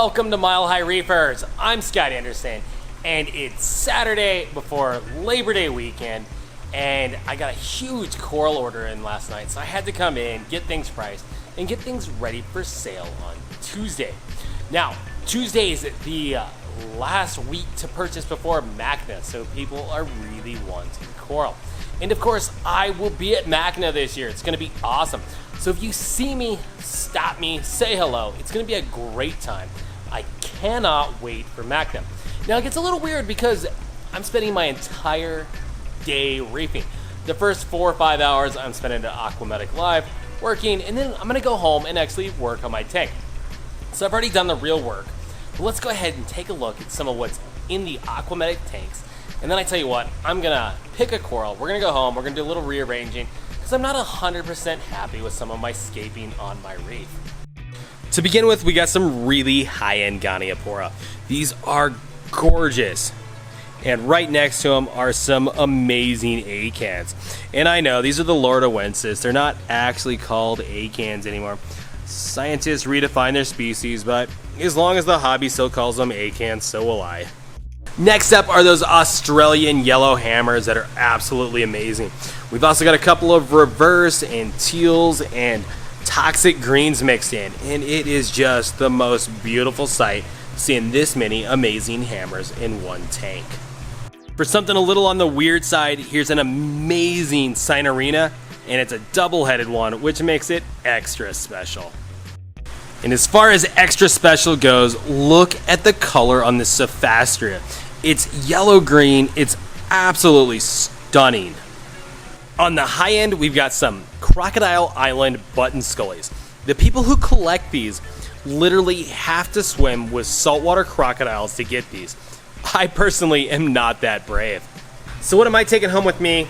Welcome to Mile High Reefers. I'm Scott Anderson, and it's Saturday before Labor Day weekend, and I got a huge coral order in last night, so I had to come in, get things priced, and get things ready for sale on Tuesday. Now, Tuesday is the last week to purchase before MACNA, so people are really wanting coral. And of course, I will be at MACNA this year. It's going to be awesome. So if you see me, stop me, say hello. It's going to be a great time. I cannot wait for MACNA. Now it gets a little weird because I'm spending my entire day reefing. The first 4 or 5 hours I'm spending at Aqua Medic Live working, and then I'm going to go home and actually work on my tank. So I've already done the real work. But let's go ahead and take a look at some of what's in the Aqua Medic tanks. And then I tell you what, I'm going to pick a coral. We're going to go home. We're going to do a little rearranging because I'm not 100% happy with some of my scaping on my reef. To begin with, we got some really high-end Goniopora. These are gorgeous. And right next to them are some amazing acans. And I know, these are the Lordowensis. They're not actually called acans anymore. Scientists redefine their species, but as long as the hobby still calls them acans, so will I. Next up are those Australian yellow hammers that are absolutely amazing. We've also got a couple of reverse and teals and toxic greens mixed in, and it is just the most beautiful sight seeing this many amazing hammers in one tank. For something a little on the weird side, here's an amazing Cinerina, and it's a double-headed one, which makes it extra special. And as far as extra special goes, look at the color on this Sophastria. It's yellow-green. It's absolutely stunning. On the high end, we've got some Crocodile Island button scullies. The people who collect these literally have to swim with saltwater crocodiles to get these. I personally am not that brave. So what am I taking home with me?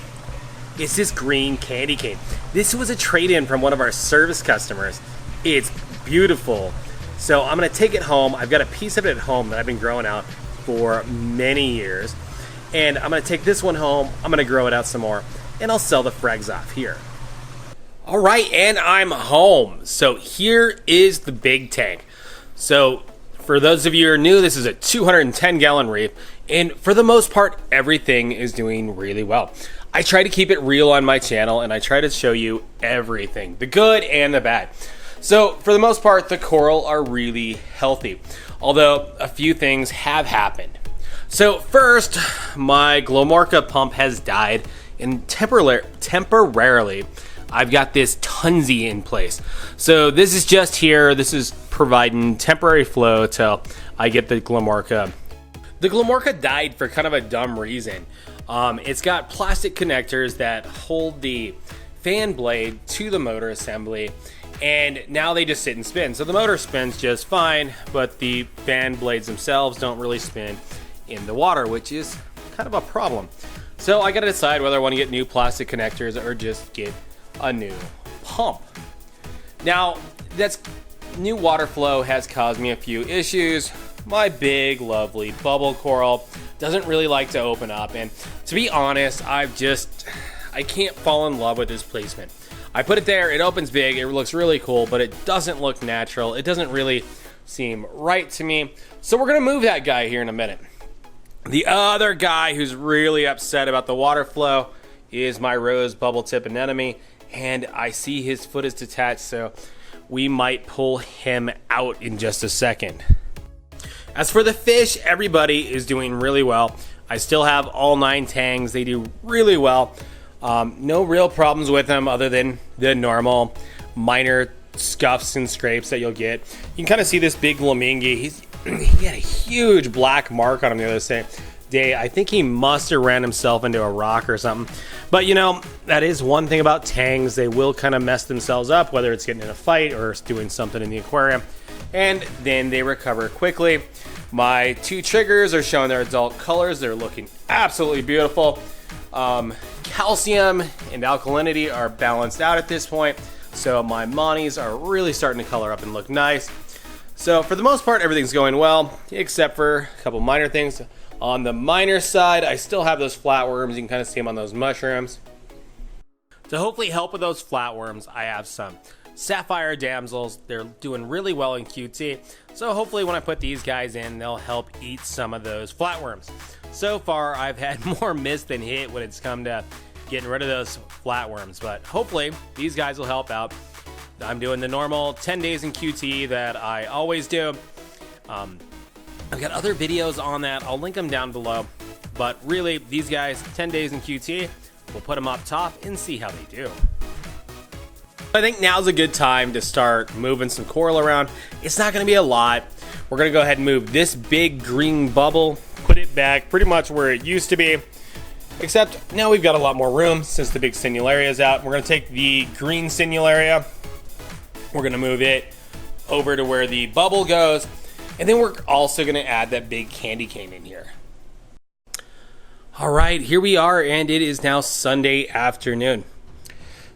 It's this green candy cane. This was a trade-in from one of our service customers. It's beautiful. So I'm going to take it home. I've got a piece of it at home that I've been growing out for many years. And I'm going to take this one home. I'm going to grow it out some more. And I'll sell the frags off here. All right, and I'm home. So here is the big tank. So for those of you who are new, this is a 210-gallon reef. And for the most part, everything is doing really well. I try to keep it real on my channel, and I try to show you everything, the good and the bad. So for the most part, the coral are really healthy, although a few things have happened. So first, my Glomorca pump has died, and temporarily, I've got this Tunzi in place. So this is just here. This is providing temporary flow till I get the Glomorca. The Glomorca died for kind of a dumb reason. It's got plastic connectors that hold the fan blade to the motor assembly, and now they just sit and spin. So the motor spins just fine, but the fan blades themselves don't really spin in the water, which is kind of a problem. So I gotta decide whether I want to get new plastic connectors or just get a new pump. Now, that's new water flow has caused me a few issues. My big, lovely bubble coral doesn't really like to open up, and to be honest, I can't fall in love with this placement. I put it there, it opens big, it looks really cool, but it doesn't look natural. It doesn't really seem right to me. So we're gonna move that guy here in a minute. The other guy who's really upset about the water flow is my rose bubble tip anemone, and I see his foot is detached, so we might pull him out in just a second. As for the fish, everybody is doing really well. I still have all 9 tangs. They do really well. No real problems with them other than the normal minor scuffs and scrapes that you'll get. You can kind of see this big Lamingi. He had a huge black mark on him the other day. I think he must have ran himself into a rock or something. But you know, that is one thing about tangs. They will kind of mess themselves up, whether it's getting in a fight or doing something in the aquarium. And then they recover quickly. My 2 triggers are showing their adult colors. They're looking absolutely beautiful. Calcium and alkalinity are balanced out at this point. So my monis are really starting to color up and look nice. So for the most part, everything's going well, except for a couple minor things. On the minor side, I still have those flatworms. You can kind of see them on those mushrooms. To hopefully help with those flatworms, I have some sapphire damsels. They're doing really well in QT. So hopefully when I put these guys in, they'll help eat some of those flatworms. So far, I've had more miss than hit when it's come to getting rid of those flatworms, but hopefully these guys will help out. I'm doing the normal 10 days in QT that I always do. I've got other videos on that. I'll link them down below. But really, these guys, 10 days in QT, we'll put them up top and see how they do. I think now's a good time to start moving some coral around. It's not going to be a lot. We're going to go ahead and move this big green bubble, put it back pretty much where it used to be. Except now we've got a lot more room since the big Sinularia is out. We're going to take the green Sinularia. We're going to move it over to where the bubble goes. And then we're also going to add that big candy cane in here. All right, here we are, and it is now Sunday afternoon.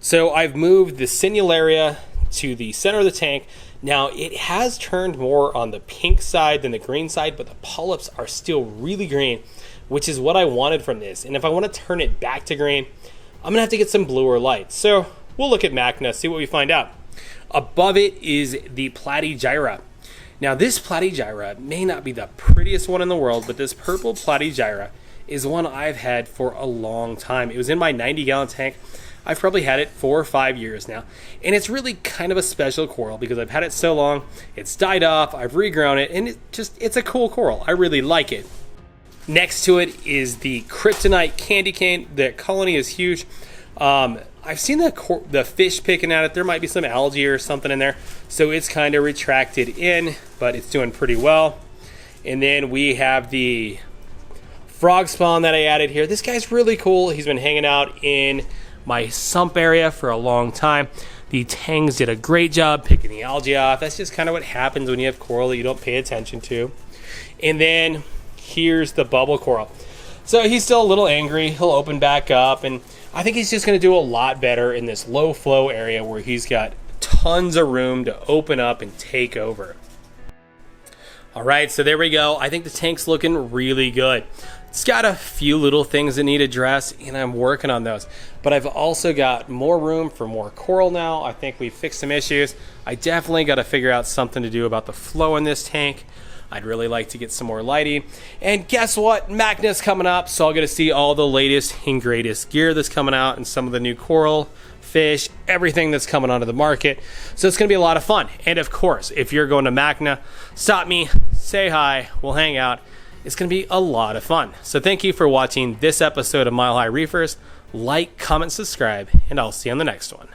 So I've moved the Sinularia to the center of the tank. Now, it has turned more on the pink side than the green side, but the polyps are still really green, which is what I wanted from this. And if I want to turn it back to green, I'm going to have to get some bluer light. So we'll look at Macna, see what we find out. Above it is the Platygyra. Now, this Platygyra may not be the prettiest one in the world, but this purple Platygyra is one I've had for a long time. It was in my 90-gallon tank. I've probably had it 4 or 5 years now. And it's really kind of a special coral because I've had it so long. It's died off, I've regrown it, and it's a cool coral. I really like it. Next to it is the Kryptonite candy cane. The colony is huge. I've seen the fish picking at it. There might be some algae or something in there. So it's kind of retracted in, but it's doing pretty well. And then we have the frog spawn that I added here. This guy's really cool. He's been hanging out in my sump area for a long time. The tangs did a great job picking the algae off. That's just kind of what happens when you have coral that you don't pay attention to. And then here's the bubble coral. So he's still a little angry. He'll open back up, and I think he's just going to do a lot better in this low flow area where he's got tons of room to open up and take over. All right, so there we go. I think the tank's looking really good. It's got a few little things that need addressed, and I'm working on those. But I've also got more room for more coral now. I think we've fixed some issues. I definitely got to figure out something to do about the flow in this tank. I'd really like to get some more lighting. And guess what? Macna's coming up, so I'll get to see all the latest and greatest gear that's coming out and some of the new coral, fish, everything that's coming onto the market. So it's going to be a lot of fun. And of course, if you're going to Macna, stop me, say hi, we'll hang out. It's going to be a lot of fun. So thank you for watching this episode of Mile High Reefers. Like, comment, subscribe, and I'll see you on the next one.